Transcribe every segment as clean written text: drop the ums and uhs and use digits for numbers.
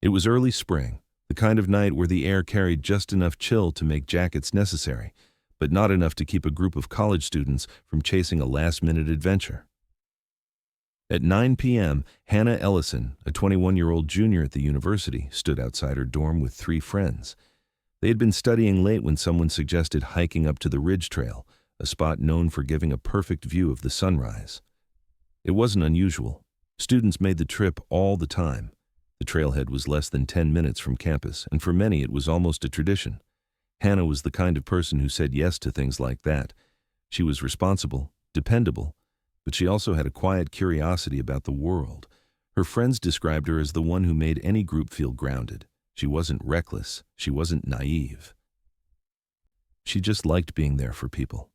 It was early spring, the kind of night where the air carried just enough chill to make jackets necessary, but not enough to keep a group of college students from chasing a last-minute adventure. At 9 p.m., Hannah Ellison, a 21-year-old junior at the university, stood outside her dorm with 3 friends. They had been studying late when someone suggested hiking up to the Ridge Trail, a spot known for giving a perfect view of the sunrise. It wasn't unusual. Students made the trip all the time. The trailhead was less than 10 minutes from campus, and for many it was almost a tradition. Hannah was the kind of person who said yes to things like that. She was responsible, dependable, but she also had a quiet curiosity about the world. Her friends described her as the one who made any group feel grounded. She wasn't reckless. She wasn't naive. She just liked being there for people.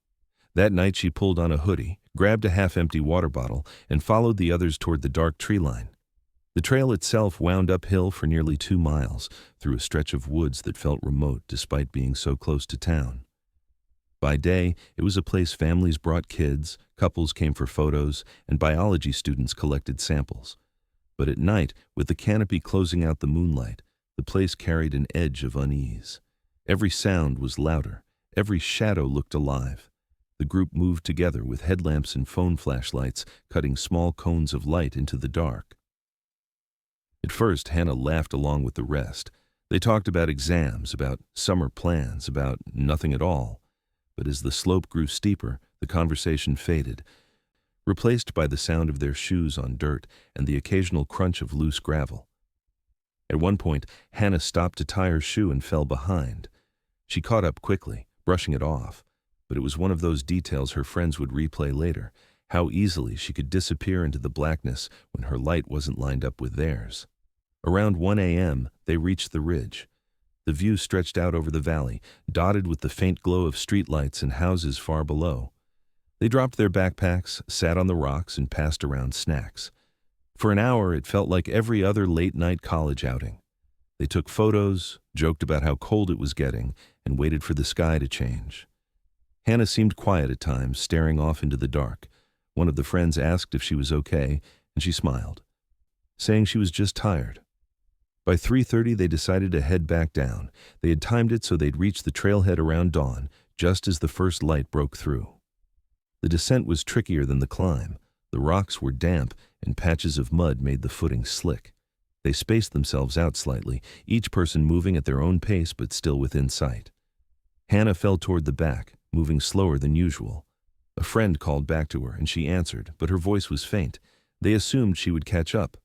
That night she pulled on a hoodie, grabbed a half-empty water bottle, and followed the others toward the dark tree line. The trail itself wound uphill for nearly 2 miles, through a stretch of woods that felt remote despite being so close to town. By day, it was a place families brought kids, couples came for photos, and biology students collected samples. But at night, with the canopy closing out the moonlight, the place carried an edge of unease. Every sound was louder, every shadow looked alive. The group moved together with headlamps and phone flashlights, cutting small cones of light into the dark. At first, Hannah laughed along with the rest. They talked about exams, about summer plans, about nothing at all. But as the slope grew steeper, the conversation faded, replaced by the sound of their shoes on dirt and the occasional crunch of loose gravel. At one point, Hannah stopped to tie her shoe and fell behind. She caught up quickly, brushing it off, but it was one of those details her friends would replay later, how easily she could disappear into the blackness when her light wasn't lined up with theirs. Around 1 a.m., they reached the ridge. The view stretched out over the valley, dotted with the faint glow of streetlights and houses far below. They dropped their backpacks, sat on the rocks, and passed around snacks. For an hour, it felt like every other late-night college outing. They took photos, joked about how cold it was getting, and waited for the sky to change. Hannah seemed quiet at times, staring off into the dark. One of the friends asked if she was okay, and she smiled, saying she was just tired. By 3:30, they decided to head back down. They had timed it so they'd reach the trailhead around dawn, just as the first light broke through. The descent was trickier than the climb. The rocks were damp, and patches of mud made the footing slick. They spaced themselves out slightly, each person moving at their own pace but still within sight. Hannah fell toward the back, moving slower than usual. A friend called back to her, and she answered, but her voice was faint. They assumed she would catch up.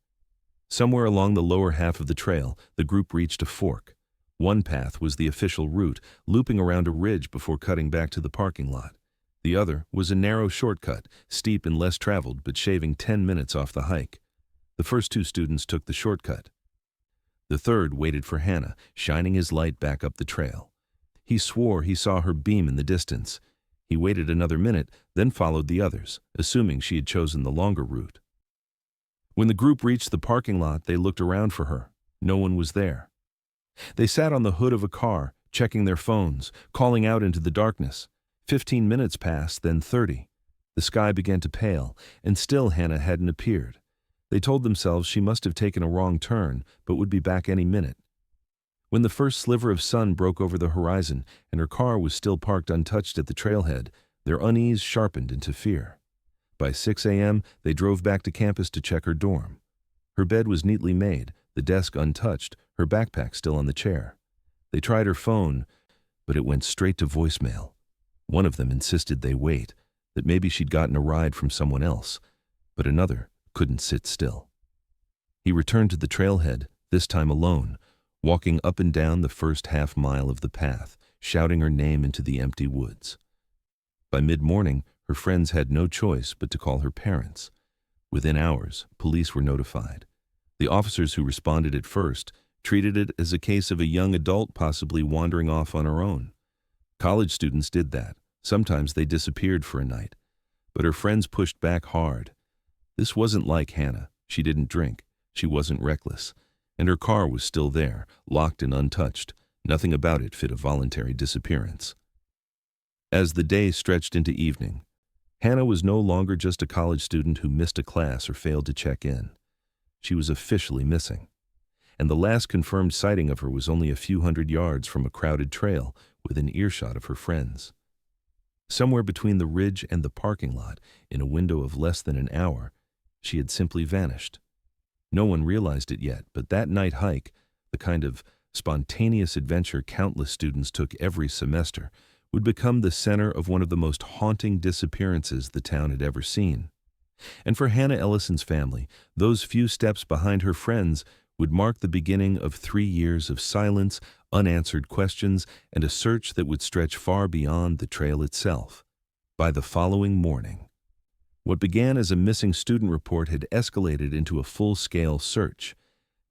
Somewhere along the lower half of the trail, the group reached a fork. One path was the official route, looping around a ridge before cutting back to the parking lot. The other was a narrow shortcut, steep and less traveled, but shaving 10 minutes off the hike. The first 2 students took the shortcut. The third waited for Hannah, shining his light back up the trail. He swore he saw her beam in the distance. He waited another minute, then followed the others, assuming she had chosen the longer route. When the group reached the parking lot, they looked around for her. No one was there. They sat on the hood of a car, checking their phones, calling out into the darkness. 15 minutes passed, then 30. The sky began to pale, and still Hannah hadn't appeared. They told themselves she must have taken a wrong turn, but would be back any minute. When the first sliver of sun broke over the horizon and her car was still parked untouched at the trailhead, their unease sharpened into fear. By 6 a.m., they drove back to campus to check her dorm. Her bed was neatly made, the desk untouched, her backpack still on the chair. They tried her phone, but it went straight to voicemail. One of them insisted they wait, that maybe she'd gotten a ride from someone else, but another couldn't sit still. He returned to the trailhead, this time alone, walking up and down the first half-mile of the path, shouting her name into the empty woods. By mid-morning, her friends had no choice but to call her parents. Within hours, police were notified. The officers who responded at first treated it as a case of a young adult possibly wandering off on her own. College students did that. Sometimes they disappeared for a night. But her friends pushed back hard. This wasn't like Hannah. She didn't drink. She wasn't reckless. And her car was still there, locked and untouched. Nothing about it fit a voluntary disappearance. As the day stretched into evening, Hannah was no longer just a college student who missed a class or failed to check in. She was officially missing. and the last confirmed sighting of her was only a few hundred yards from a crowded trail within earshot of her friends. Somewhere between the ridge and the parking lot, in a window of less than an hour, she had simply vanished. No one realized it yet, but that night hike, the kind of spontaneous adventure countless students took every semester, would become the center of one of the most haunting disappearances the town had ever seen. And for Hannah Ellison's family, those few steps behind her friends would mark the beginning of 3 years of silence, unanswered questions, and a search that would stretch far beyond the trail itself. By the following morning, what began as a missing student report had escalated into a full-scale search.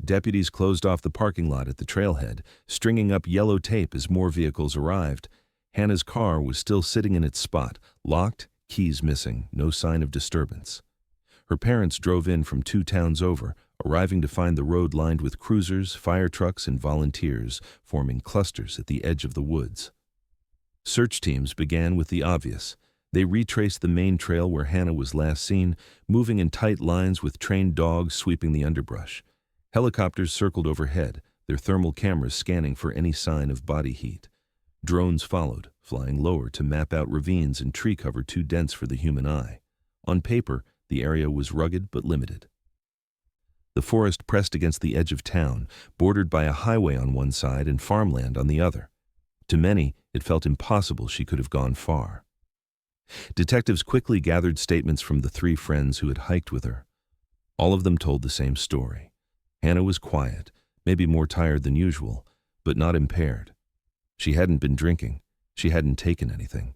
Deputies closed off the parking lot at the trailhead, stringing up yellow tape as more vehicles arrived. Hannah's car was still sitting in its spot, locked, keys missing, no sign of disturbance. Her parents drove in from 2 towns over, arriving to find the road lined with cruisers, fire trucks, and volunteers, forming clusters at the edge of the woods. Search teams began with the obvious. They retraced the main trail where Hannah was last seen, moving in tight lines with trained dogs sweeping the underbrush. Helicopters circled overhead, their thermal cameras scanning for any sign of body heat. Drones followed, flying lower to map out ravines and tree cover too dense for the human eye. On paper, the area was rugged but limited. The forest pressed against the edge of town, bordered by a highway on one side and farmland on the other. To many, it felt impossible she could have gone far. Detectives quickly gathered statements from the 3 friends who had hiked with her. All of them told the same story. Hannah was quiet, maybe more tired than usual, but not impaired. She hadn't been drinking. She hadn't taken anything.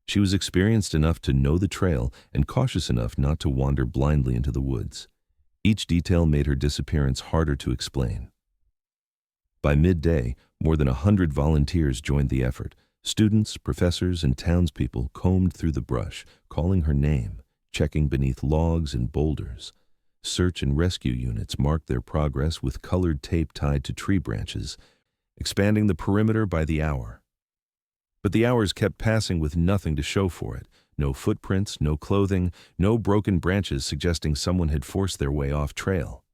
She was experienced enough to know the trail and cautious enough not to wander blindly into the woods. Each detail made her disappearance harder to explain. By midday, more than 100 volunteers joined the effort. Students, professors, and townspeople combed through the brush, calling her name, checking beneath logs and boulders. Search and rescue units marked their progress with colored tape tied to tree branches, expanding the perimeter by the hour. But the hours kept passing with nothing to show for it. No footprints, no clothing, no broken branches suggesting someone had forced their way off trail.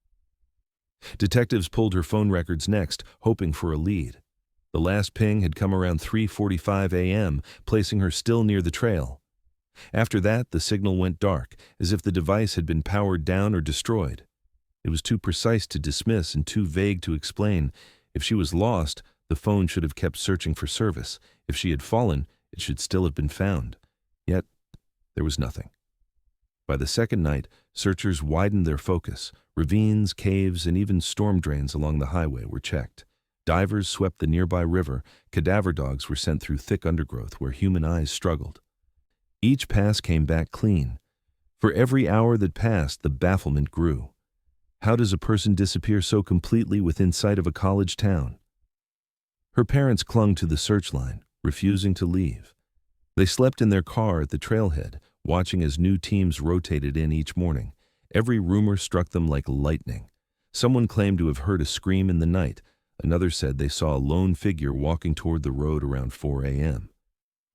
Detectives pulled her phone records next, hoping for a lead. The last ping had come around 3:45 a.m., placing her still near the trail. After that, the signal went dark, as if the device had been powered down or destroyed. It was too precise to dismiss and too vague to explain. If she was lost, the phone should have kept searching for service. If she had fallen, it should still have been found. Yet, there was nothing. By the second night, searchers widened their focus. Ravines, caves, and even storm drains along the highway were checked. Divers swept the nearby river. Cadaver dogs were sent through thick undergrowth where human eyes struggled. Each pass came back clean. For every hour that passed, the bafflement grew. How does a person disappear so completely within sight of a college town? Her parents clung to the search line, refusing to leave. They slept in their car at the trailhead, watching as new teams rotated in each morning. Every rumor struck them like lightning. Someone claimed to have heard a scream in the night. Another said they saw a lone figure walking toward the road around 4 a.m.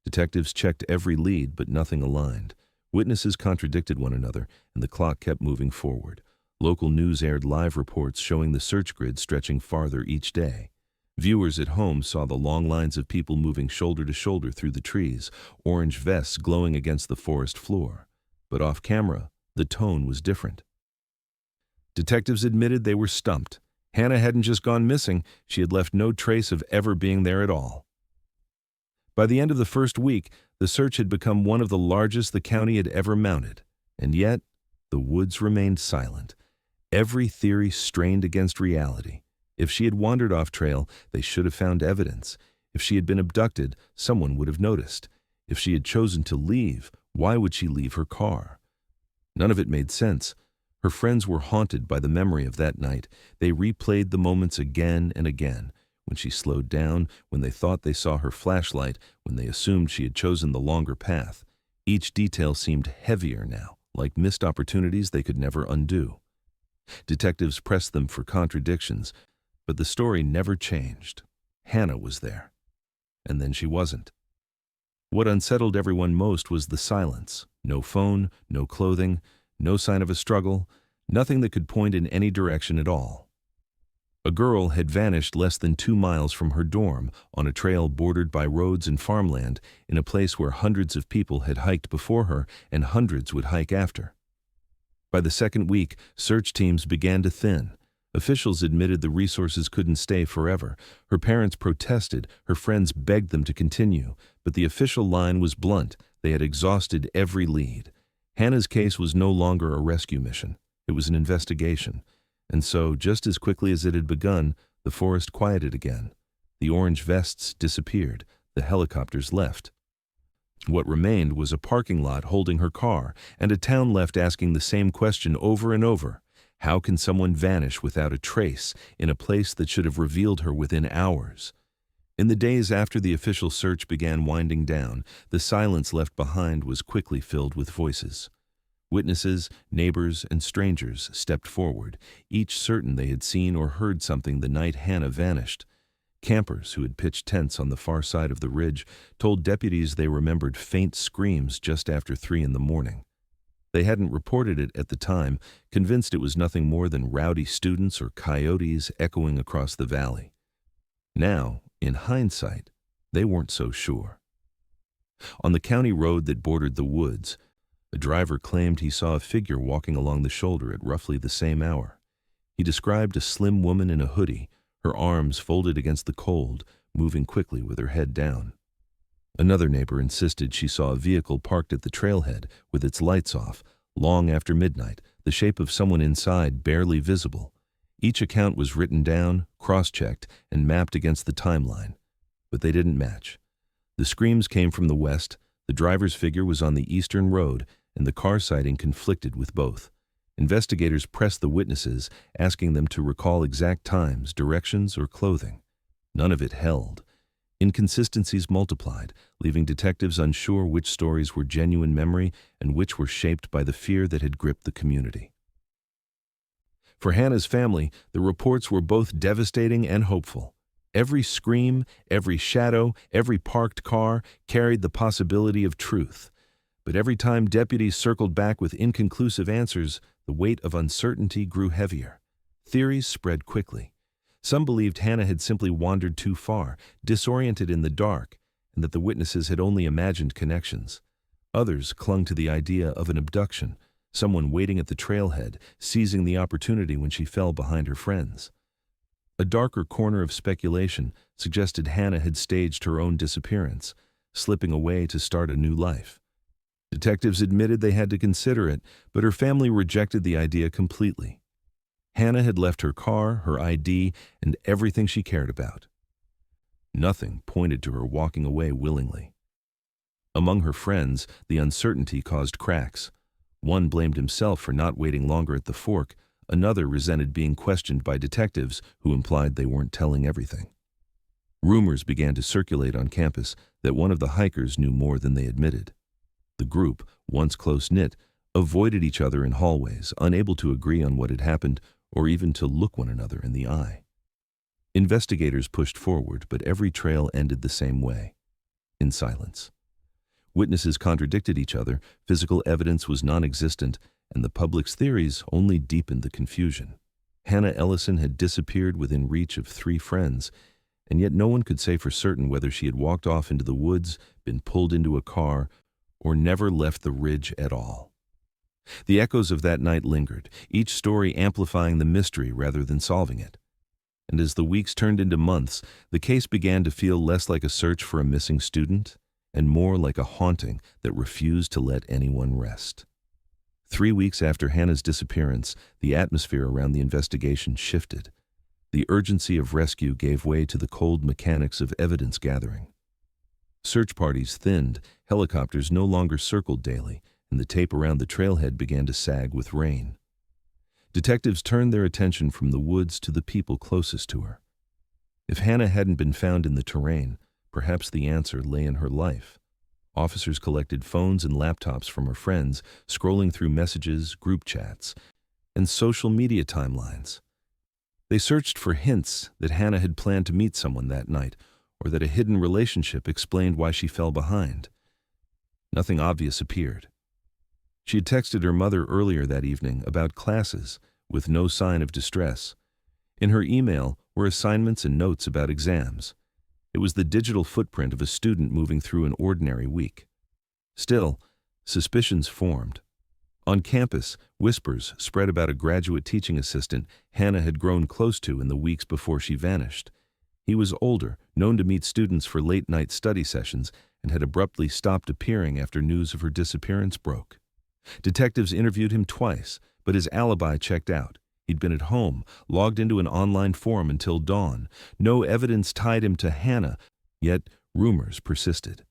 Detectives checked every lead, but nothing aligned. Witnesses contradicted one another, and the clock kept moving forward. Local news aired live reports showing the search grid stretching farther each day. Viewers at home saw the long lines of people moving shoulder to shoulder through the trees, orange vests glowing against the forest floor. But off camera, the tone was different. Detectives admitted they were stumped. Hannah hadn't just gone missing, she had left no trace of ever being there at all. By the end of the first week, the search had become one of the largest the county had ever mounted. And yet, the woods remained silent. Every theory strained against reality. If she had wandered off trail, they should have found evidence. If she had been abducted, someone would have noticed. If she had chosen to leave, why would she leave her car? None of it made sense. Her friends were haunted by the memory of that night. They replayed the moments again and again. When she slowed down, when they thought they saw her flashlight, when they assumed she had chosen the longer path. Each detail seemed heavier now, like missed opportunities they could never undo. Detectives pressed them for contradictions, but the story never changed. Hannah was there. And then she wasn't. What unsettled everyone most was the silence. No phone, no clothing, no sign of a struggle, nothing that could point in any direction at all. A girl had vanished less than 2 miles from her dorm on a trail bordered by roads and farmland in a place where hundreds of people had hiked before her and hundreds would hike after. By the second week, search teams began to thin. Officials admitted the resources couldn't stay forever. Her parents protested, her friends begged them to continue, but the official line was blunt. They had exhausted every lead. Hannah's case was no longer a rescue mission. It was an investigation. And so, just as quickly as it had begun, the forest quieted again. The orange vests disappeared. The helicopters left. What remained was a parking lot holding her car, and a town left asking the same question over and over. How can someone vanish without a trace in a place that should have revealed her within hours? In the days after the official search began winding down, the silence left behind was quickly filled with voices. Witnesses, neighbors, and strangers stepped forward, each certain they had seen or heard something the night Hannah vanished. Campers who had pitched tents on the far side of the ridge told deputies they remembered faint screams just after 3 in the morning. They hadn't reported it at the time, convinced it was nothing more than rowdy students or coyotes echoing across the valley. Now, in hindsight, they weren't so sure. On the county road that bordered the woods, a driver claimed he saw a figure walking along the shoulder at roughly the same hour. He described a slim woman in a hoodie, her arms folded against the cold, moving quickly with her head down. Another neighbor insisted she saw a vehicle parked at the trailhead with its lights off, long after midnight, the shape of someone inside barely visible. Each account was written down, cross-checked, and mapped against the timeline. But they didn't match. The screams came from the west, the driver's figure was on the eastern road, and the car sighting conflicted with both. Investigators pressed the witnesses, asking them to recall exact times, directions, or clothing. None of it held. Inconsistencies multiplied, leaving detectives unsure which stories were genuine memory and which were shaped by the fear that had gripped the community. For Hannah's family, the reports were both devastating and hopeful. Every scream, every shadow, every parked car carried the possibility of truth. But every time deputies circled back with inconclusive answers, the weight of uncertainty grew heavier. Theories spread quickly. Some believed Hannah had simply wandered too far, disoriented in the dark, and that the witnesses had only imagined connections. Others clung to the idea of an abduction, someone waiting at the trailhead, seizing the opportunity when she fell behind her friends. A darker corner of speculation suggested Hannah had staged her own disappearance, slipping away to start a new life. Detectives admitted they had to consider it, but her family rejected the idea completely. Hannah had left her car, her ID, and everything she cared about. Nothing pointed to her walking away willingly. Among her friends, the uncertainty caused cracks. One blamed himself for not waiting longer at the fork. Another resented being questioned by detectives who implied they weren't telling everything. Rumors began to circulate on campus that one of the hikers knew more than they admitted. The group, once close-knit, avoided each other in hallways, unable to agree on what had happened or even to look one another in the eye. Investigators pushed forward, but every trail ended the same way, in silence. Witnesses contradicted each other, physical evidence was non-existent, and the public's theories only deepened the confusion. Hannah Ellison had disappeared within reach of 3 friends, and yet no one could say for certain whether she had walked off into the woods, been pulled into a car, or never left the ridge at all. The echoes of that night lingered, each story amplifying the mystery rather than solving it. And as the weeks turned into months, the case began to feel less like a search for a missing student and more like a haunting that refused to let anyone rest. 3 weeks after Hannah's disappearance, the atmosphere around the investigation shifted. The urgency of rescue gave way to the cold mechanics of evidence gathering. Search parties thinned, helicopters no longer circled daily, and the tape around the trailhead began to sag with rain. Detectives turned their attention from the woods to the people closest to her. If Hannah hadn't been found in the terrain, perhaps the answer lay in her life. Officers collected phones and laptops from her friends, scrolling through messages, group chats, and social media timelines. They searched for hints that Hannah had planned to meet someone that night, or that a hidden relationship explained why she fell behind. Nothing obvious appeared. She had texted her mother earlier that evening about classes, with no sign of distress. In her email were assignments and notes about exams. It was the digital footprint of a student moving through an ordinary week. Still, suspicions formed. On campus, whispers spread about a graduate teaching assistant Hannah had grown close to in the weeks before she vanished. He was older, known to meet students for late-night study sessions, and had abruptly stopped appearing after news of her disappearance broke. Detectives interviewed him twice, but his alibi checked out. He'd been at home, logged into an online forum until dawn. No evidence tied him to Hannah, yet rumors persisted.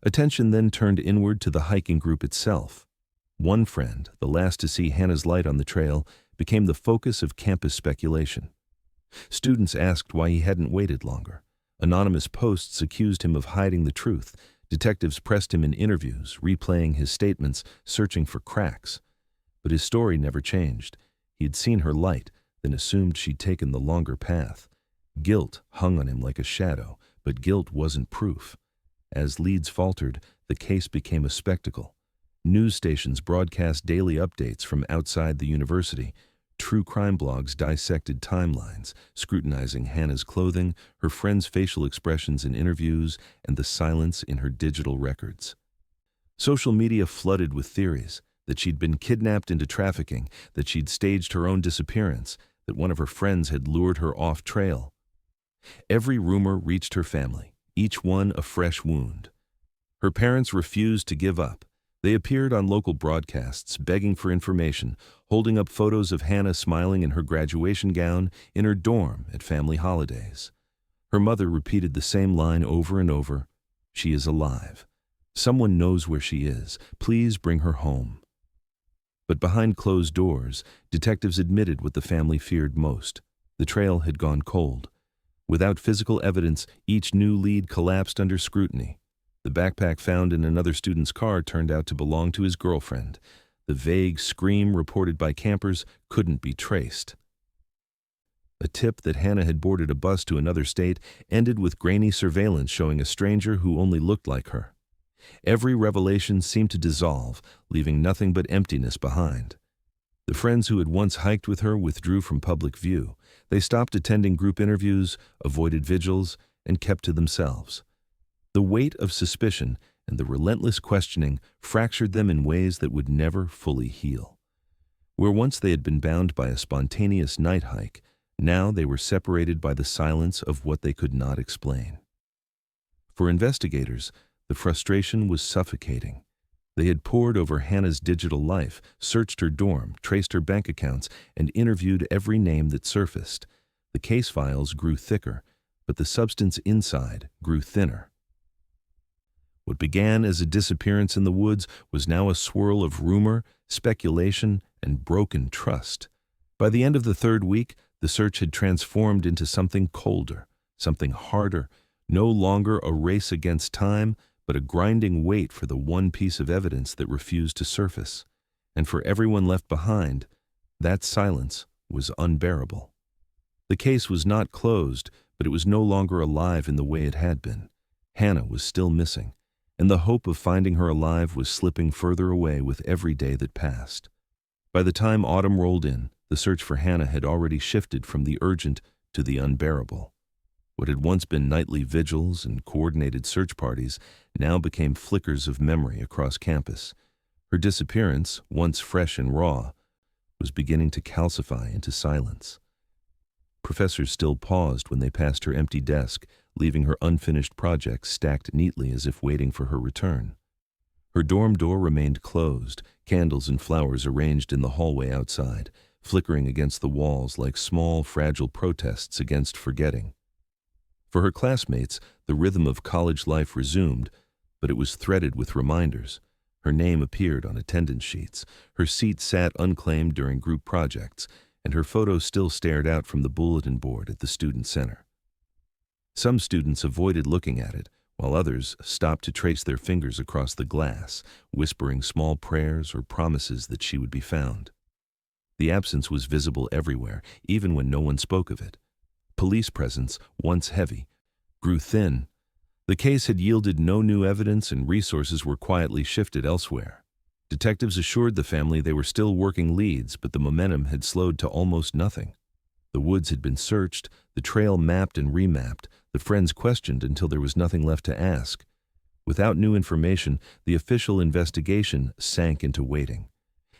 Attention then turned inward to the hiking group itself. One friend, the last to see Hannah's light on the trail, became the focus of campus speculation. Students asked why he hadn't waited longer. Anonymous posts accused him of hiding the truth. Detectives pressed him in interviews, replaying his statements, searching for cracks. But his story never changed. He had seen her light, then assumed she'd taken the longer path. Guilt hung on him like a shadow, but guilt wasn't proof. As leads faltered, the case became a spectacle. News stations broadcast daily updates from outside the university. True crime blogs dissected timelines, scrutinizing Hannah's clothing, her friends' facial expressions in interviews, and the silence in her digital records. Social media flooded with theories that she'd been kidnapped into trafficking, that she'd staged her own disappearance, that one of her friends had lured her off trail. Every rumor reached her family, each one a fresh wound. Her parents refused to give up. They appeared on local broadcasts, begging for information, holding up photos of Hannah smiling in her graduation gown in her dorm at family holidays. Her mother repeated the same line over and over, "She is alive. Someone knows where she is. Please bring her home." But behind closed doors, detectives admitted what the family feared most. The trail had gone cold. Without physical evidence, each new lead collapsed under scrutiny. The backpack found in another student's car turned out to belong to his girlfriend. The vague scream reported by campers couldn't be traced. A tip that Hannah had boarded a bus to another state ended with grainy surveillance showing a stranger who only looked like her. Every revelation seemed to dissolve, leaving nothing but emptiness behind. The friends who had once hiked with her withdrew from public view. They stopped attending group interviews, avoided vigils, and kept to themselves. The weight of suspicion and the relentless questioning fractured them in ways that would never fully heal. Where once they had been bound by a spontaneous night hike, now they were separated by the silence of what they could not explain. For investigators, the frustration was suffocating. They had pored over Hannah's digital life, searched her dorm, traced her bank accounts, and interviewed every name that surfaced. The case files grew thicker, but the substance inside grew thinner. What began as a disappearance in the woods was now a swirl of rumor, speculation, and broken trust. By the end of the third week, the search had transformed into something colder, something harder, no longer a race against time, but a grinding wait for the one piece of evidence that refused to surface. And for everyone left behind, that silence was unbearable. The case was not closed, but it was no longer alive in the way it had been. Hannah was still missing, and the hope of finding her alive was slipping further away with every day that passed. By the time autumn rolled in, the search for Hannah had already shifted from the urgent to the unbearable. What had once been nightly vigils and coordinated search parties now became flickers of memory across campus. Her disappearance, once fresh and raw, was beginning to calcify into silence. Professors still paused when they passed her empty desk, leaving her unfinished projects stacked neatly as if waiting for her return. Her dorm door remained closed, candles and flowers arranged in the hallway outside, flickering against the walls like small, fragile protests against forgetting. For her classmates, the rhythm of college life resumed, but it was threaded with reminders. Her name appeared on attendance sheets, her seat sat unclaimed during group projects, and her photo still stared out from the bulletin board at the student center. Some students avoided looking at it, while others stopped to trace their fingers across the glass, whispering small prayers or promises that she would be found. The absence was visible everywhere, even when no one spoke of it. Police presence, once heavy, grew thin. The case had yielded no new evidence and resources were quietly shifted elsewhere. Detectives assured the family they were still working leads, but the momentum had slowed to almost nothing. The woods had been searched, the trail mapped and remapped, the friends questioned until there was nothing left to ask. Without new information, the official investigation sank into waiting.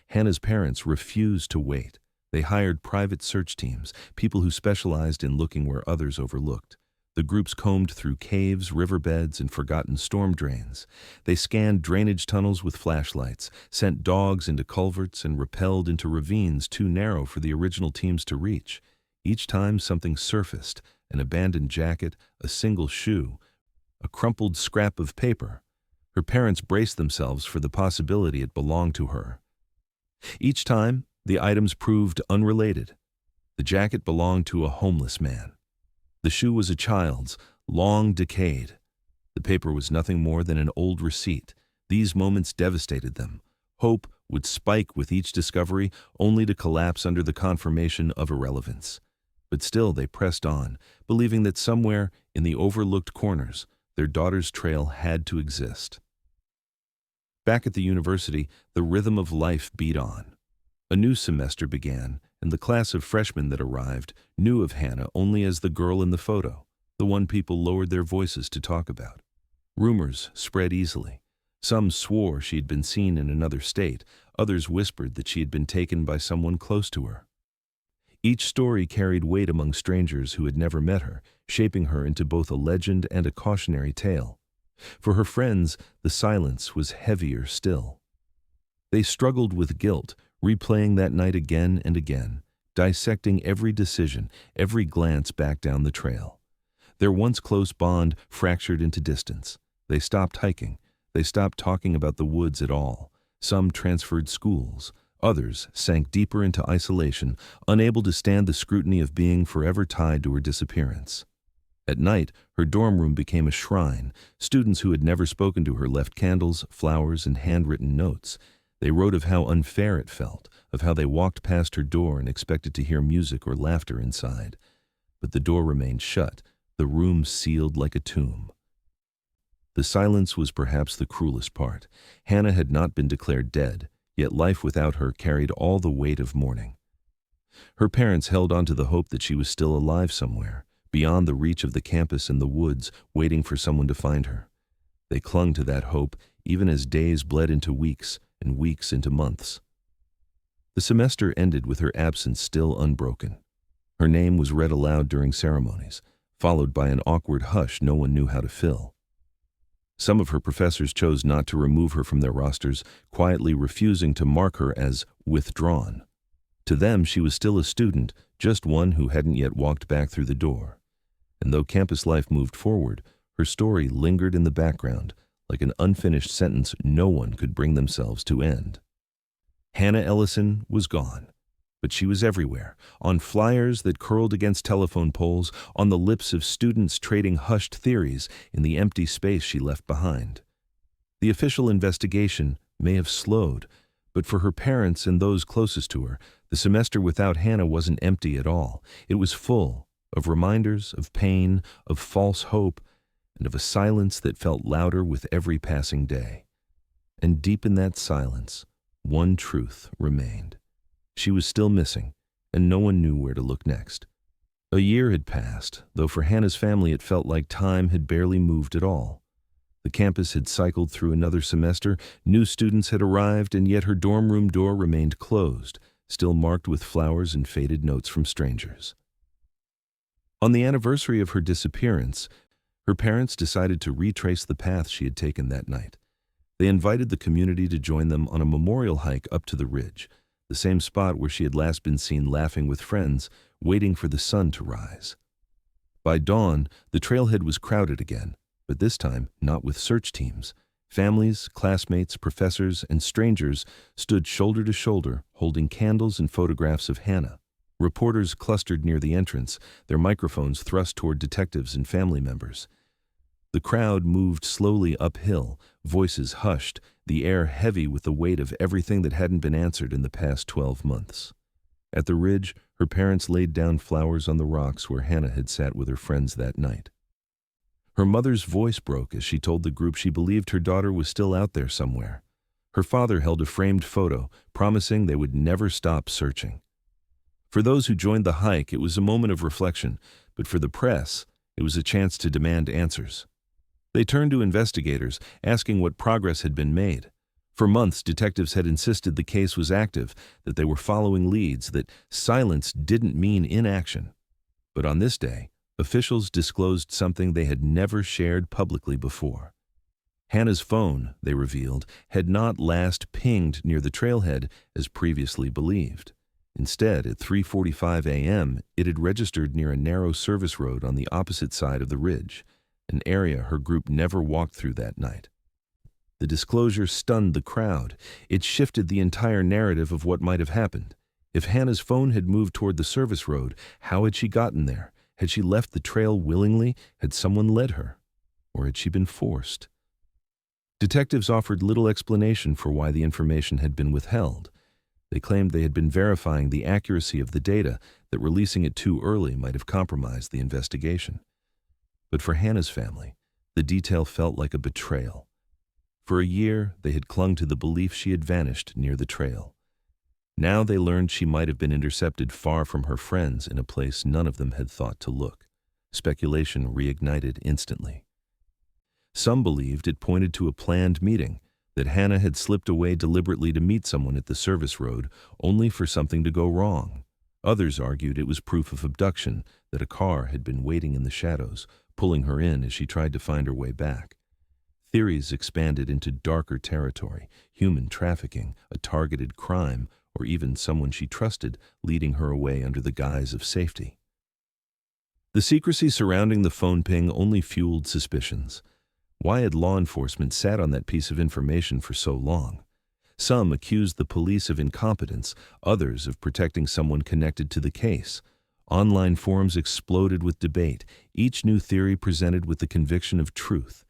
Hannah's parents refused to wait. They hired private search teams, people who specialized in looking where others overlooked. The groups combed through caves, riverbeds, and forgotten storm drains. They scanned drainage tunnels with flashlights, sent dogs into culverts, and rappelled into ravines too narrow for the original teams to reach. Each time something surfaced, an abandoned jacket, a single shoe, a crumpled scrap of paper. Her parents braced themselves for the possibility it belonged to her. Each time, the items proved unrelated. The jacket belonged to a homeless man. The shoe was a child's, long decayed. The paper was nothing more than an old receipt. These moments devastated them. Hope would spike with each discovery, only to collapse under the confirmation of irrelevance. But still they pressed on, believing that somewhere in the overlooked corners, their daughter's trail had to exist. Back at the university, the rhythm of life beat on. A new semester began, and the class of freshmen that arrived knew of Hannah only as the girl in the photo, the one people lowered their voices to talk about. Rumors spread easily. Some swore she had been seen in another state, others whispered that she had been taken by someone close to her. Each story carried weight among strangers who had never met her, shaping her into both a legend and a cautionary tale. For her friends, the silence was heavier still. They struggled with guilt, replaying that night again and again, dissecting every decision, every glance back down the trail. Their once close bond fractured into distance. They stopped hiking. They stopped talking about the woods at all. Some transferred schools. Others sank deeper into isolation, unable to stand the scrutiny of being forever tied to her disappearance. At night, her dorm room became a shrine. Students who had never spoken to her left candles, flowers, and handwritten notes. They wrote of how unfair it felt, of how they walked past her door and expected to hear music or laughter inside. But the door remained shut, the room sealed like a tomb. The silence was perhaps the cruelest part. Hannah had not been declared dead, yet life without her carried all the weight of mourning. Her parents held on to the hope that she was still alive somewhere, beyond the reach of the campus and the woods, waiting for someone to find her. They clung to that hope, even as days bled into weeks, and weeks into months. The semester ended with her absence still unbroken. Her name was read aloud during ceremonies, followed by an awkward hush no one knew how to fill. Some of her professors chose not to remove her from their rosters, quietly refusing to mark her as withdrawn. To them, she was still a student, just one who hadn't yet walked back through the door. And though campus life moved forward, her story lingered in the background, like an unfinished sentence no one could bring themselves to end. Hannah Ellison was gone, but she was everywhere, on flyers that curled against telephone poles, on the lips of students trading hushed theories in the empty space she left behind. The official investigation may have slowed, but for her parents and those closest to her, the semester without Hannah wasn't empty at all. It was full of reminders, of pain, of false hope, and of a silence that felt louder with every passing day. And deep in that silence, one truth remained. She was still missing, and no one knew where to look next. A year had passed, though for Hannah's family it felt like time had barely moved at all. The campus had cycled through another semester, new students had arrived, and yet her dorm room door remained closed, still marked with flowers and faded notes from strangers. On the anniversary of her disappearance, her parents decided to retrace the path she had taken that night. They invited the community to join them on a memorial hike up to the ridge, the same spot where she had last been seen laughing with friends, waiting for the sun to rise. By dawn, the trailhead was crowded again, but this time not with search teams. Families, classmates, professors, and strangers stood shoulder to shoulder, holding candles and photographs of Hannah. Reporters clustered near the entrance, their microphones thrust toward detectives and family members. The crowd moved slowly uphill, voices hushed, the air heavy with the weight of everything that hadn't been answered in the past 12 months. At the ridge, her parents laid down flowers on the rocks where Hannah had sat with her friends that night. Her mother's voice broke as she told the group she believed her daughter was still out there somewhere. Her father held a framed photo, promising they would never stop searching. For those who joined the hike, it was a moment of reflection, but for the press, it was a chance to demand answers. They turned to investigators, asking what progress had been made. For months, detectives had insisted the case was active, that they were following leads, that silence didn't mean inaction. But on this day, officials disclosed something they had never shared publicly before. Hannah's phone, they revealed, had not last pinged near the trailhead as previously believed. Instead, at 3:45 a.m., it had registered near a narrow service road on the opposite side of the ridge, an area her group never walked through that night. The disclosure stunned the crowd. It shifted the entire narrative of what might have happened. If Hannah's phone had moved toward the service road, how had she gotten there? Had she left the trail willingly? Had someone led her? Or had she been forced? Detectives offered little explanation for why the information had been withheld. They claimed they had been verifying the accuracy of the data, that releasing it too early might have compromised the investigation. But for Hannah's family, the detail felt like a betrayal. For a year, they had clung to the belief she had vanished near the trail. Now they learned she might have been intercepted far from her friends in a place none of them had thought to look. Speculation reignited instantly. Some believed it pointed to a planned meeting, that Hannah had slipped away deliberately to meet someone at the service road, only for something to go wrong. Others argued it was proof of abduction, that a car had been waiting in the shadows, pulling her in as she tried to find her way back. Theories expanded into darker territory: human trafficking, a targeted crime, or even someone she trusted leading her away under the guise of safety. The secrecy surrounding the phone ping only fueled suspicions. Why had law enforcement sat on that piece of information for so long? Some accused the police of incompetence, others of protecting someone connected to the case. Online forums exploded with debate, each new theory presented with the conviction of truth.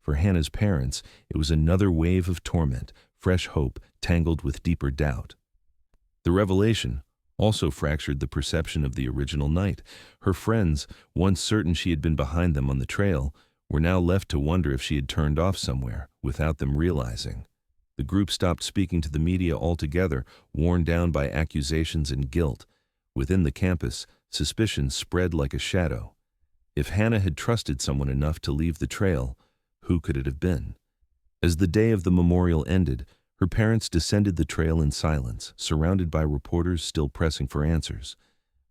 For Hannah's parents, it was another wave of torment, fresh hope tangled with deeper doubt. The revelation also fractured the perception of the original night. Her friends, once certain she had been behind them on the trail, were now left to wonder if she had turned off somewhere without them realizing. The group stopped speaking to the media altogether, worn down by accusations and guilt. Within the campus, suspicion spread like a shadow. If Hannah had trusted someone enough to leave the trail, who could it have been? As the day of the memorial ended, her parents descended the trail in silence, surrounded by reporters still pressing for answers.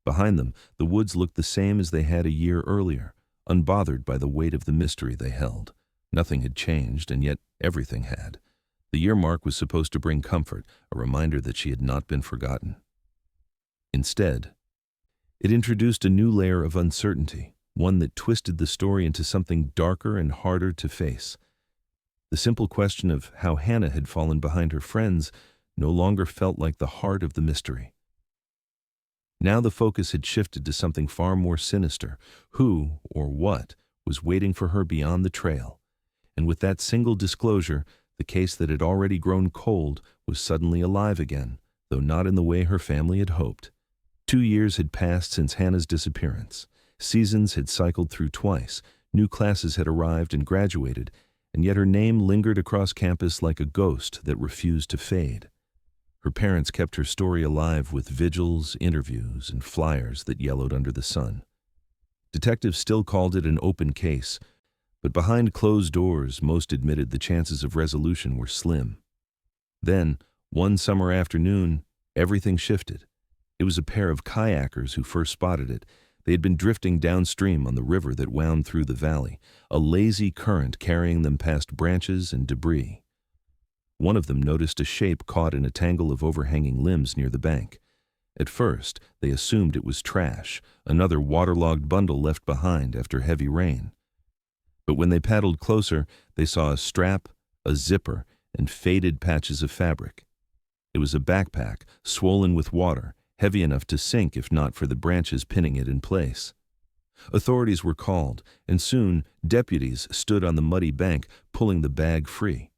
Behind them, the woods looked the same as they had a year earlier, unbothered by the weight of the mystery they held. Nothing had changed, and yet everything had. The year mark was supposed to bring comfort, a reminder that she had not been forgotten. Instead, it introduced a new layer of uncertainty, one that twisted the story into something darker and harder to face. The simple question of how Hannah had fallen behind her friends no longer felt like the heart of the mystery. Now the focus had shifted to something far more sinister: who, or what, was waiting for her beyond the trail. And with that single disclosure, the case that had already grown cold was suddenly alive again, though not in the way her family had hoped. 2 years had passed since Hannah's disappearance. Seasons had cycled through twice, new classes had arrived and graduated, and yet her name lingered across campus like a ghost that refused to fade. Her parents kept her story alive with vigils, interviews, and flyers that yellowed under the sun. Detectives still called it an open case, but behind closed doors, most admitted the chances of resolution were slim. Then, one summer afternoon, everything shifted. It was a pair of kayakers who first spotted it. They had been drifting downstream on the river that wound through the valley, a lazy current carrying them past branches and debris. One of them noticed a shape caught in a tangle of overhanging limbs near the bank. At first, they assumed it was trash, another waterlogged bundle left behind after heavy rain. But when they paddled closer, they saw a strap, a zipper, and faded patches of fabric. It was a backpack, swollen with water, heavy enough to sink if not for the branches pinning it in place. Authorities were called, and soon deputies stood on the muddy bank, pulling the bag free.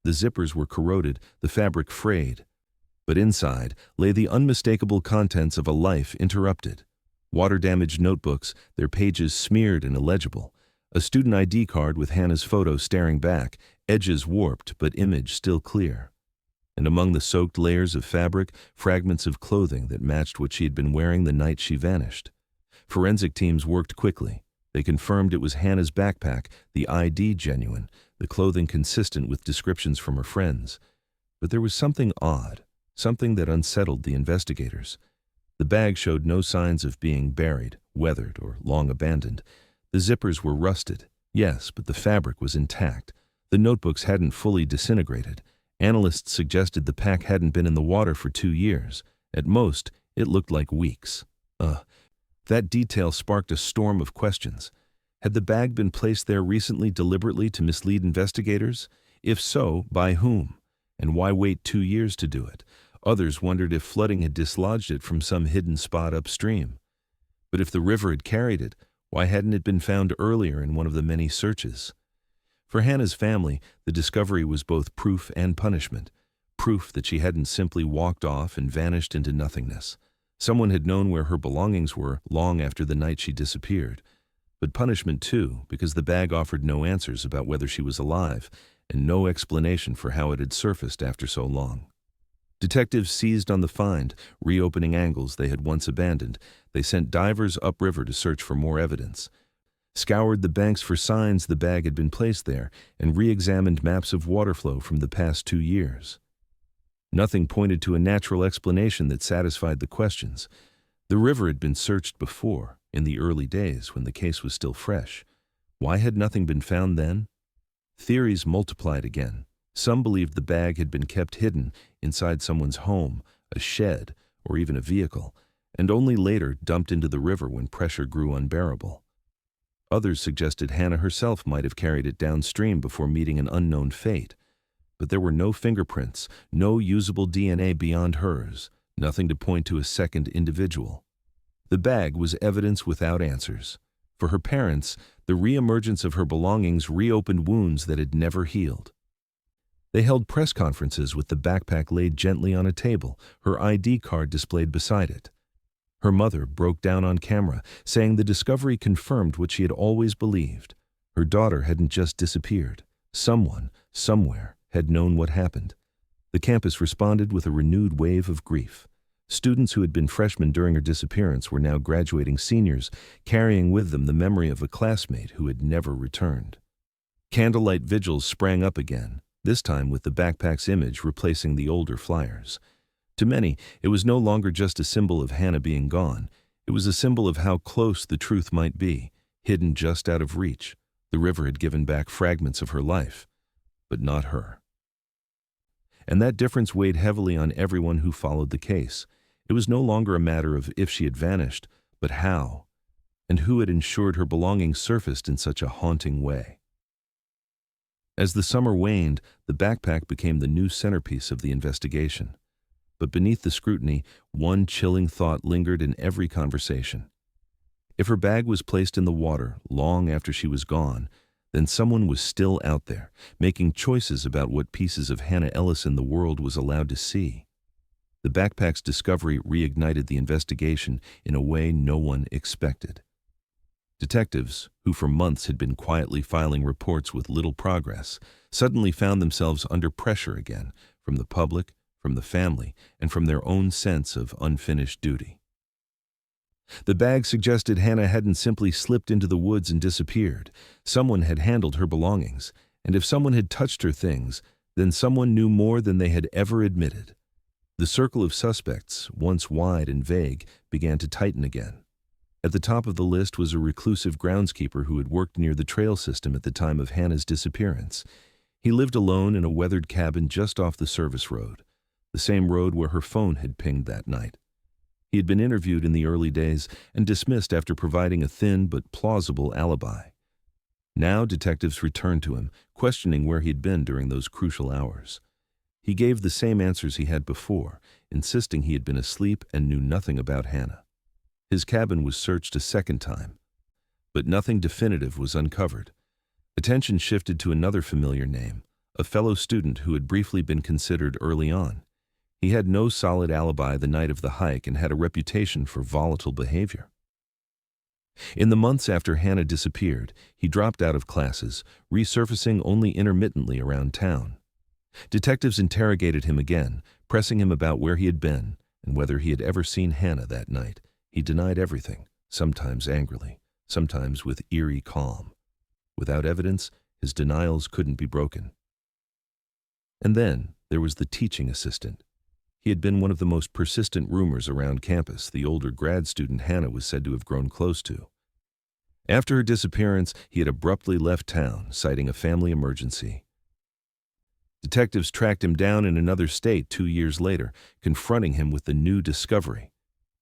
The zippers were corroded, the fabric frayed. But inside lay the unmistakable contents of a life interrupted. Water-damaged notebooks, their pages smeared and illegible. A student ID card with Hannah's photo staring back, edges warped but image still clear. and among the soaked layers of fabric, fragments of clothing that matched what she had been wearing the night she vanished. Forensic teams worked quickly. They confirmed it was Hannah's backpack, the ID genuine, the clothing consistent with descriptions from her friends. But there was something odd, something that unsettled the investigators. The bag showed no signs of being buried, weathered, or long abandoned. The zippers were rusted, yes, but the fabric was intact. The notebooks hadn't fully disintegrated. Analysts suggested the pack hadn't been in the water for 2 years. At most, it looked like weeks. That detail sparked a storm of questions. Had the bag been placed there recently deliberately to mislead investigators? If so, by whom? And why wait 2 years to do it? Others wondered if flooding had dislodged it from some hidden spot upstream. But if the river had carried it, why hadn't it been found earlier in one of the many searches? For Hannah's family, the discovery was both proof and punishment. Proof that she hadn't simply walked off and vanished into nothingness. Someone had known where her belongings were long after the night she disappeared. But punishment too, because the bag offered no answers about whether she was alive, and no explanation for how it had surfaced after so long. Detectives seized on the find, reopening angles they had once abandoned. They sent divers upriver to search for more evidence, scoured the banks for signs the bag had been placed there, and re-examined maps of water flow from the past 2 years. Nothing pointed to a natural explanation that satisfied the questions. The river had been searched before, in the early days when the case was still fresh. Why had nothing been found then? Theories multiplied again. Some believed the bag had been kept hidden inside someone's home, a shed, or even a vehicle, and only later dumped into the river when pressure grew unbearable. Others suggested Hannah herself might have carried it downstream before meeting an unknown fate. But there were no fingerprints, no usable DNA beyond hers, nothing to point to a second individual. The bag was evidence without answers. For her parents, the re-emergence of her belongings reopened wounds that had never healed. They held press conferences with the backpack laid gently on a table, her ID card displayed beside it. Her mother broke down on camera, saying the discovery confirmed what she had always believed. Her daughter hadn't just disappeared. Someone, somewhere, had known what happened. The campus responded with a renewed wave of grief. Students who had been freshmen during her disappearance were now graduating seniors, carrying with them the memory of a classmate who had never returned. Candlelight vigils sprang up again, this time with the backpack's image replacing the older flyers. To many, it was no longer just a symbol of Hannah being gone. It was a symbol of how close the truth might be, hidden just out of reach. The river had given back fragments of her life, but not her. And that difference weighed heavily on everyone who followed the case. It was no longer a matter of if she had vanished, but how, and who had ensured her belongings surfaced in such a haunting way. As the summer waned, the backpack became the new centerpiece of the investigation. But beneath the scrutiny, one chilling thought lingered in every conversation. If her bag was placed in the water long after she was gone, then someone was still out there, making choices about what pieces of Hannah Ellison the world was allowed to see. The backpack's discovery reignited the investigation in a way no one expected. Detectives, who for months had been quietly filing reports with little progress, suddenly found themselves under pressure again, from the public, from the family, and from their own sense of unfinished duty. The bag suggested Hannah hadn't simply slipped into the woods and disappeared. Someone had handled her belongings, and if someone had touched her things, then someone knew more than they had ever admitted. The circle of suspects, once wide and vague, began to tighten again. At the top of the list was a reclusive groundskeeper who had worked near the trail system at the time of Hannah's disappearance. He lived alone in a weathered cabin just off the service road, the same road where her phone had pinged that night. He had been interviewed in the early days and dismissed after providing a thin but plausible alibi. Now detectives returned to him, questioning where he'd been during those crucial hours. He gave the same answers he had before, insisting he had been asleep and knew nothing about Hannah. His cabin was searched a second time, but nothing definitive was uncovered. Attention shifted to another familiar name, a fellow student who had briefly been considered early on. He had no solid alibi the night of the hike and had a reputation for volatile behavior. In the months after Hannah disappeared, he dropped out of classes, resurfacing only intermittently around town. Detectives interrogated him again, pressing him about where he had been and whether he had ever seen Hannah that night. He denied everything, sometimes angrily, sometimes with eerie calm. Without evidence, his denials couldn't be broken. And then there was the teaching assistant. He had been one of the most persistent rumors around campus, the older grad student Hannah was said to have grown close to. After her disappearance, he had abruptly left town, citing a family emergency. Detectives tracked him down in another state 2 years later, confronting him with the new discovery.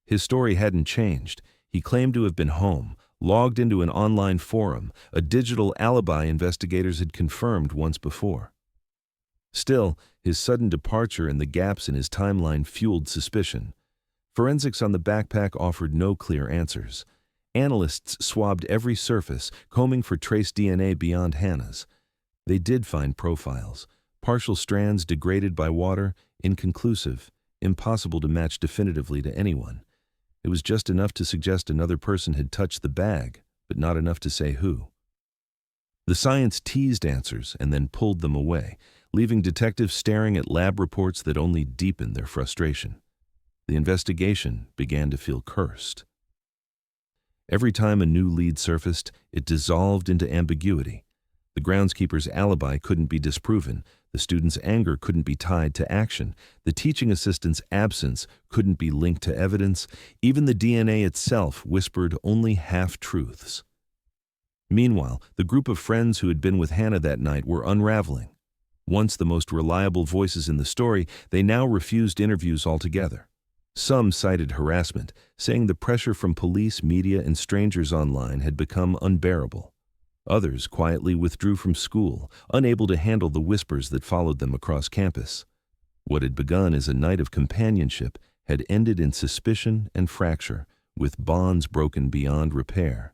His story hadn't changed. He claimed to have been home, logged into an online forum, a digital alibi investigators had confirmed once before. Still, his sudden departure and the gaps in his timeline fueled suspicion. Forensics on the backpack offered no clear answers. Analysts swabbed every surface, combing for trace DNA beyond Hannah's. They did find profiles. Partial strands degraded by water, inconclusive, impossible to match definitively to anyone. It was just enough to suggest another person had touched the bag, but not enough to say who. The science teased answers and then pulled them away, leaving detectives staring at lab reports that only deepened their frustration. The investigation began to feel cursed. Every time a new lead surfaced, it dissolved into ambiguity. The groundskeeper's alibi couldn't be disproven, the student's anger couldn't be tied to action, the teaching assistant's absence couldn't be linked to evidence, even the DNA itself whispered only half-truths. Meanwhile, the group of friends who had been with Hannah that night were unraveling. Once the most reliable voices in the story, they now refused interviews altogether. Some cited harassment, saying the pressure from police, media, and strangers online had become unbearable. Others quietly withdrew from school, unable to handle the whispers that followed them across campus. What had begun as a night of companionship had ended in suspicion and fracture, with bonds broken beyond repair.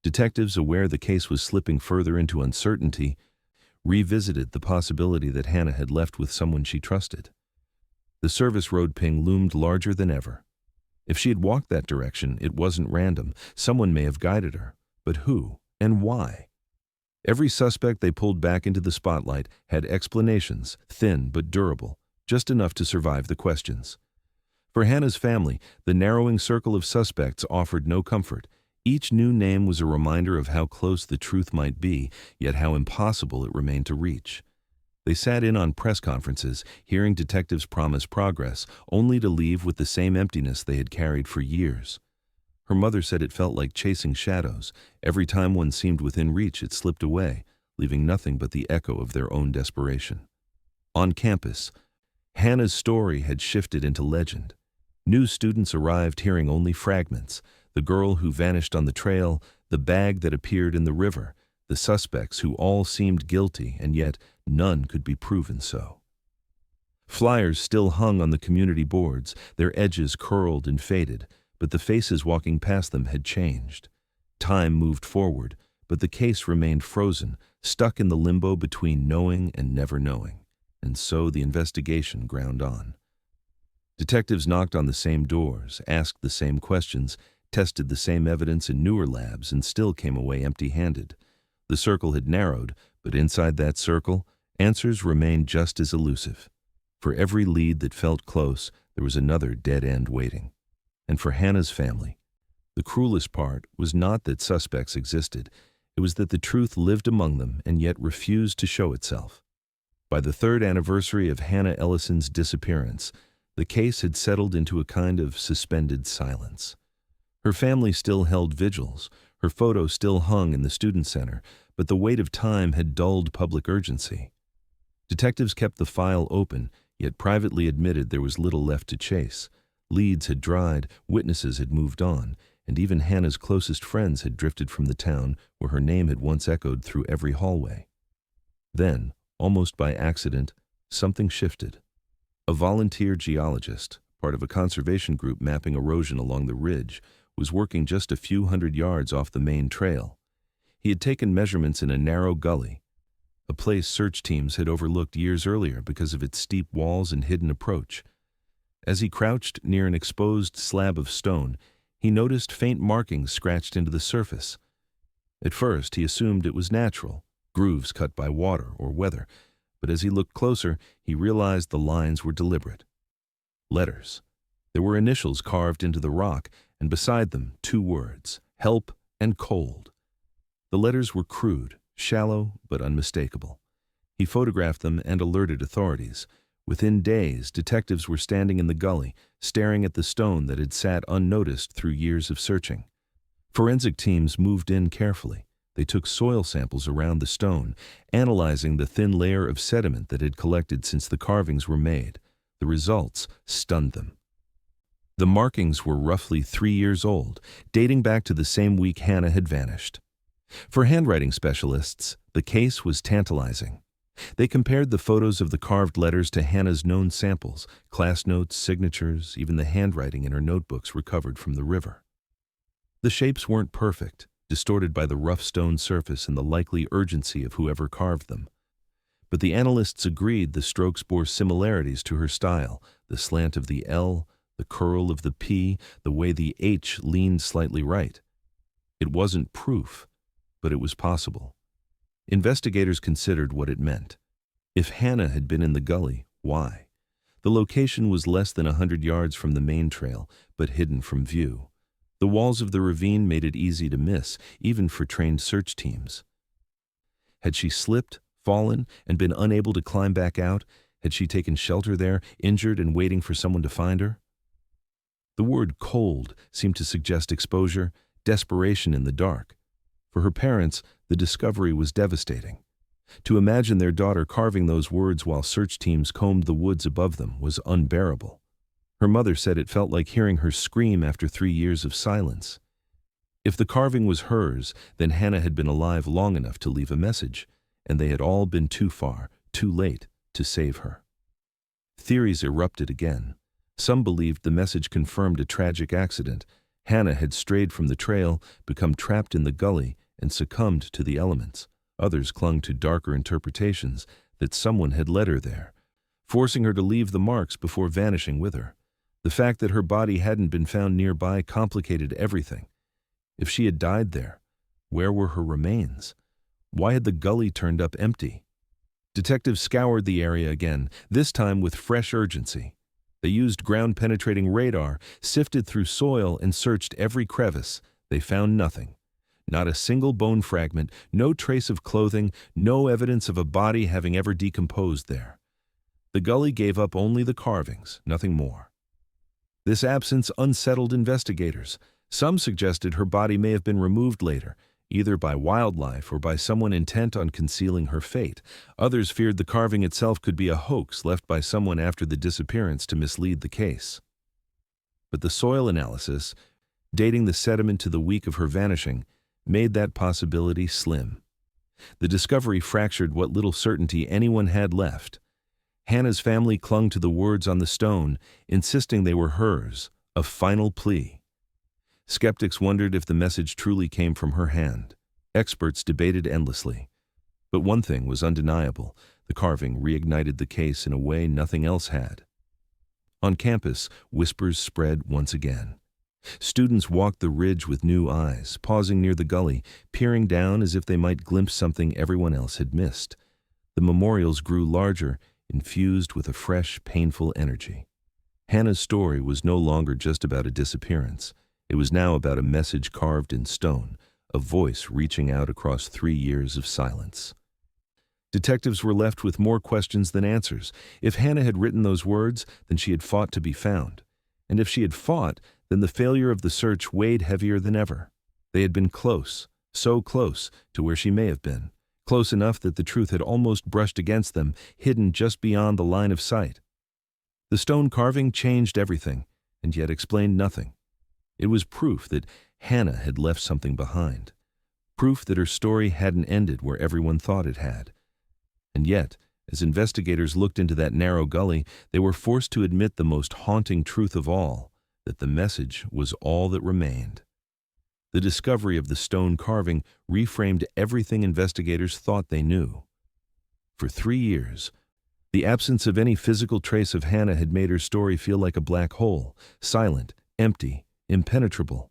Detectives, aware the case was slipping further into uncertainty, revisited the possibility that Hannah had left with someone she trusted. The service road ping loomed larger than ever. If she had walked that direction, it wasn't random. Someone may have guided her. But who and why? Every suspect they pulled back into the spotlight had explanations, thin but durable, just enough to survive the questions. For Hannah's family, the narrowing circle of suspects offered no comfort. Each new name was a reminder of how close the truth might be, yet how impossible it remained to reach. They sat in on press conferences, hearing detectives promise progress, only to leave with the same emptiness they had carried for years. Her mother said it felt like chasing shadows. Every time one seemed within reach, it slipped away, leaving nothing but the echo of their own desperation. On campus, Hannah's story had shifted into legend. New students arrived hearing only fragments: the girl who vanished on the trail, the bag that appeared in the river, the suspects who all seemed guilty, and yet none could be proven so. Flyers still hung on the community boards, their edges curled and faded, but the faces walking past them had changed. Time moved forward, but the case remained frozen, stuck in the limbo between knowing and never knowing. And so the investigation ground on. Detectives knocked on the same doors, asked the same questions, tested the same evidence in newer labs, and still came away empty-handed. The circle had narrowed, but inside that circle, answers remained just as elusive. For every lead that felt close, there was another dead end waiting. And for Hannah's family, the cruelest part was not that suspects existed, it was that the truth lived among them and yet refused to show itself. By the 3rd anniversary of Hannah Ellison's disappearance, the case had settled into a kind of suspended silence. Her family still held vigils, her photo still hung in the student center, but the weight of time had dulled public urgency. Detectives kept the file open, yet privately admitted there was little left to chase. Leads had dried, witnesses had moved on, and even Hannah's closest friends had drifted from the town where her name had once echoed through every hallway. Then, almost by accident, something shifted. A volunteer geologist, part of a conservation group mapping erosion along the ridge, was working just a few hundred yards off the main trail. He had taken measurements in a narrow gully, a place search teams had overlooked years earlier because of its steep walls and hidden approach. As he crouched near an exposed slab of stone, he noticed faint markings scratched into the surface. At first, he assumed it was natural, grooves cut by water or weather, But as he looked closer, he realized the lines were deliberate. Letters. There were initials carved into the rock, and beside them 2 words, help and cold. The letters were crude, shallow, but unmistakable. He photographed them and alerted authorities. Within days, detectives were standing in the gully, staring at the stone that had sat unnoticed through years of searching. Forensic teams moved in carefully. They took soil samples around the stone, analyzing the thin layer of sediment that had collected since the carvings were made. The results stunned them. The markings were roughly 3 years old, dating back to the same week Hannah had vanished. For handwriting specialists, the case was tantalizing. They compared the photos of the carved letters to Hannah's known samples, class notes, signatures, even the handwriting in her notebooks recovered from the river. The shapes weren't perfect, distorted by the rough stone surface and the likely urgency of whoever carved them. But the analysts agreed the strokes bore similarities to her style, the slant of the L, the curl of the P, the way the H leaned slightly right. It wasn't proof, but it was possible. Investigators considered what it meant. If Hannah had been in the gully, why? The location was less than 100 yards from the main trail, but hidden from view. The walls of the ravine made it easy to miss, even for trained search teams. Had she slipped, fallen, and been unable to climb back out? Had she taken shelter there, injured and waiting for someone to find her? The word cold seemed to suggest exposure, desperation in the dark. For her parents, the discovery was devastating. To imagine their daughter carving those words while search teams combed the woods above them was unbearable. Her mother said it felt like hearing her scream after 3 years of silence. If the carving was hers, then Hannah had been alive long enough to leave a message, and they had all been too far, too late, to save her. Theories erupted again. Some believed the message confirmed a tragic accident. Hannah had strayed from the trail, become trapped in the gully, and succumbed to the elements. Others clung to darker interpretations that someone had led her there, forcing her to leave the marks before vanishing with her. The fact that her body hadn't been found nearby complicated everything. If she had died there, where were her remains? Why had the gully turned up empty? Detectives scoured the area again, this time with fresh urgency. They used ground-penetrating radar, sifted through soil, and searched every crevice. They found nothing. Not a single bone fragment, no trace of clothing, no evidence of a body having ever decomposed there. The gully gave up only the carvings, nothing more. This absence unsettled investigators. Some suggested her body may have been removed later, either by wildlife or by someone intent on concealing her fate. Others feared the carving itself could be a hoax left by someone after the disappearance to mislead the case. But the soil analysis, dating the sediment to the week of her vanishing, made that possibility slim. The discovery fractured what little certainty anyone had left. Hannah's family clung to the words on the stone, insisting they were hers, a final plea. Skeptics wondered if the message truly came from her hand. Experts debated endlessly. But one thing was undeniable: the carving reignited the case in a way nothing else had. On campus, whispers spread once again. Students walked the ridge with new eyes, pausing near the gully, peering down as if they might glimpse something everyone else had missed. The memorials grew larger, infused with a fresh, painful energy. Hannah's story was no longer just about a disappearance. It was now about a message carved in stone, a voice reaching out across 3 years of silence. Detectives were left with more questions than answers. If Hannah had written those words, then she had fought to be found. And if she had fought, then the failure of the search weighed heavier than ever. They had been close, so close to where she may have been, close enough that the truth had almost brushed against them, hidden just beyond the line of sight. The stone carving changed everything, and yet explained nothing. It was proof that Hannah had left something behind, proof that her story hadn't ended where everyone thought it had. And yet, as investigators looked into that narrow gully, they were forced to admit the most haunting truth of all, that the message was all that remained. The discovery of the stone carving reframed everything investigators thought they knew. For 3 years, the absence of any physical trace of Hannah had made her story feel like a black hole, silent, empty, impenetrable.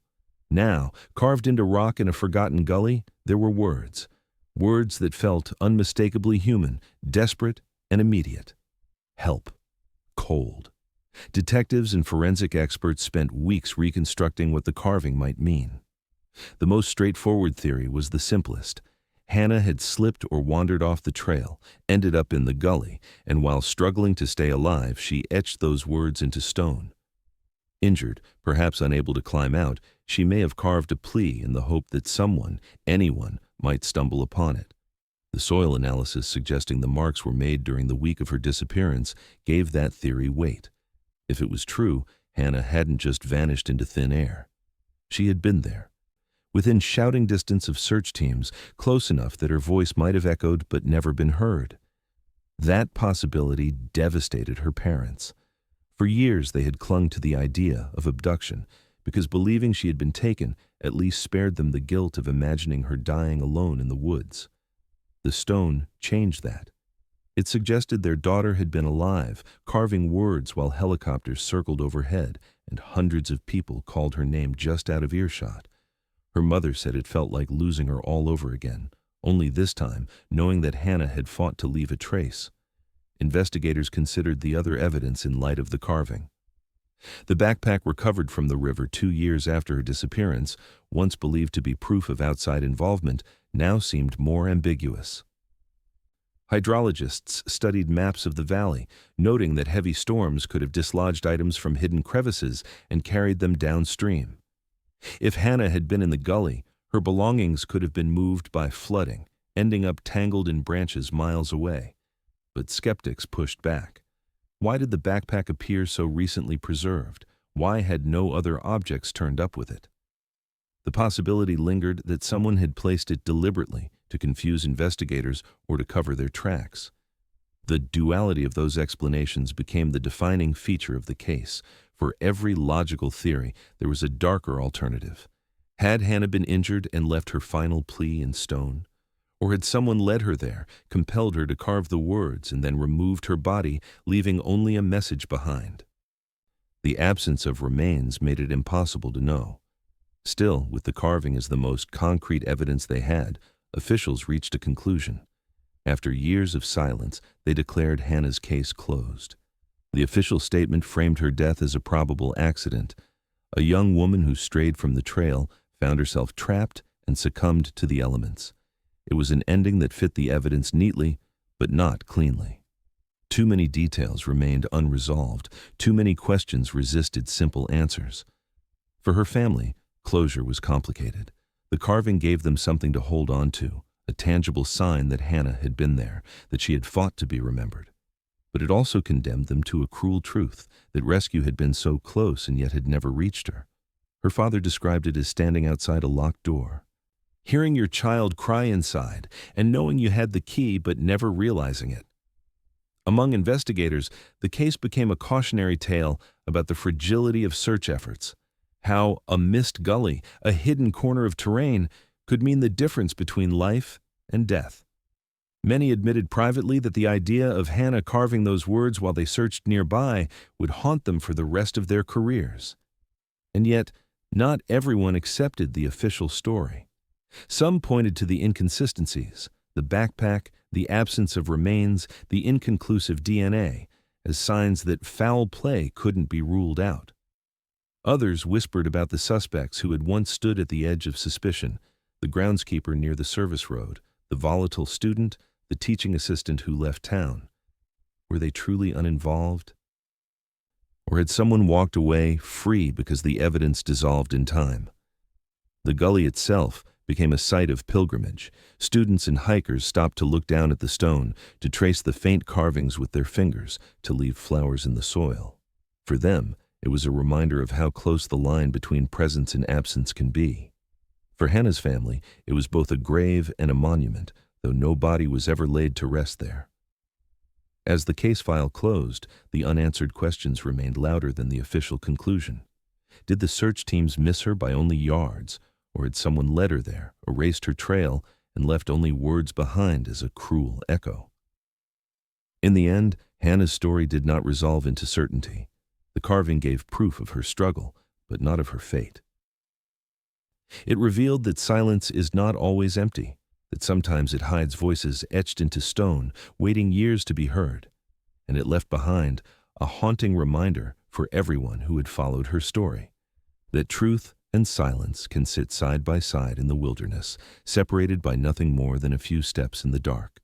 Now, carved into rock in a forgotten gully, there were words. Words that felt unmistakably human, desperate, and immediate. Help. Cold. Detectives and forensic experts spent weeks reconstructing what the carving might mean. The most straightforward theory was the simplest. Hannah had slipped or wandered off the trail, ended up in the gully, and while struggling to stay alive, she etched those words into stone. Injured, perhaps unable to climb out, she may have carved a plea in the hope that someone, anyone, might stumble upon it. The soil analysis suggesting the marks were made during the week of her disappearance gave that theory weight. If it was true, Hannah hadn't just vanished into thin air. She had been there, within shouting distance of search teams, close enough that her voice might have echoed but never been heard. That possibility devastated her parents. For years they had clung to the idea of abduction, because believing she had been taken at least spared them the guilt of imagining her dying alone in the woods. The stone changed that. It suggested their daughter had been alive, carving words while helicopters circled overhead and hundreds of people called her name just out of earshot. Her mother said it felt like losing her all over again, only this time knowing that Hannah had fought to leave a trace. Investigators considered the other evidence in light of the carving. The backpack recovered from the river 2 years after her disappearance, once believed to be proof of outside involvement, now seemed more ambiguous. Hydrologists studied maps of the valley, noting that heavy storms could have dislodged items from hidden crevices and carried them downstream. If Hannah had been in the gully, her belongings could have been moved by flooding, ending up tangled in branches miles away. But skeptics pushed back. Why did the backpack appear so recently preserved? Why had no other objects turned up with it? The possibility lingered that someone had placed it deliberately to confuse investigators or to cover their tracks. The duality of those explanations became the defining feature of the case. For every logical theory, there was a darker alternative. Had Hannah been injured and left her final plea in stone? Or had someone led her there, compelled her to carve the words, and then removed her body, leaving only a message behind? The absence of remains made it impossible to know. Still, with the carving as the most concrete evidence they had, officials reached a conclusion. After years of silence, they declared Hannah's case closed. The official statement framed her death as a probable accident. A young woman who strayed from the trail found herself trapped and succumbed to the elements. It was an ending that fit the evidence neatly, but not cleanly. Too many details remained unresolved. Too many questions resisted simple answers. For her family, closure was complicated. The carving gave them something to hold on to, a tangible sign that Hannah had been there, that she had fought to be remembered. But it also condemned them to a cruel truth, that rescue had been so close and yet had never reached her. Her father described it as standing outside a locked door, hearing your child cry inside and knowing you had the key but never realizing it. Among investigators, the case became a cautionary tale about the fragility of search efforts, how a missed gully, a hidden corner of terrain, could mean the difference between life and death. Many admitted privately that the idea of Hannah carving those words while they searched nearby would haunt them for the rest of their careers. And yet, not everyone accepted the official story. Some pointed to the inconsistencies, the backpack, the absence of remains, the inconclusive DNA, as signs that foul play couldn't be ruled out. Others whispered about the suspects who had once stood at the edge of suspicion, the groundskeeper near the service road, the volatile student, the teaching assistant who left town. Were they truly uninvolved? Or had someone walked away free because the evidence dissolved in time? The gully itself became a site of pilgrimage. Students and hikers stopped to look down at the stone, to trace the faint carvings with their fingers, to leave flowers in the soil. For them, it was a reminder of how close the line between presence and absence can be. For Hannah's family, it was both a grave and a monument, though no body was ever laid to rest there. As the case file closed, the unanswered questions remained louder than the official conclusion. Did the search teams miss her by only yards, or had someone led her there, erased her trail, and left only words behind as a cruel echo? In the end, Hannah's story did not resolve into certainty. The carving gave proof of her struggle, but not of her fate. It revealed that silence is not always empty. that sometimes it hides voices etched into stone, waiting years to be heard, and it left behind a haunting reminder for everyone who had followed her story, that truth and silence can sit side by side in the wilderness, separated by nothing more than a few steps in the dark.